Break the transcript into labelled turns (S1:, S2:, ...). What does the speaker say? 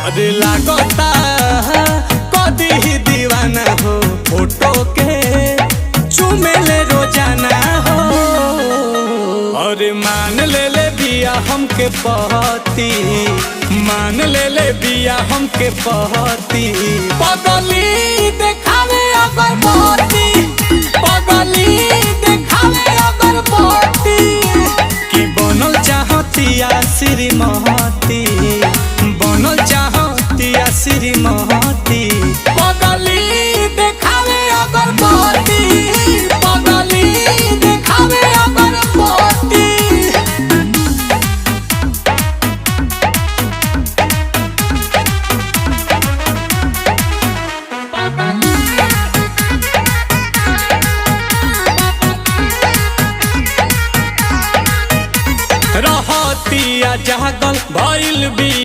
S1: अरे लागता कदी ही दीवाना हो, फोटो के चुमेले रोजाना हो। अरे मान ले बिया हमके पहती, मान ले बिया हमके पहती। पगली देखावे अगर पहती, पगली देखावे अगर पहती। कि बनल चाहतिया श्रीमती।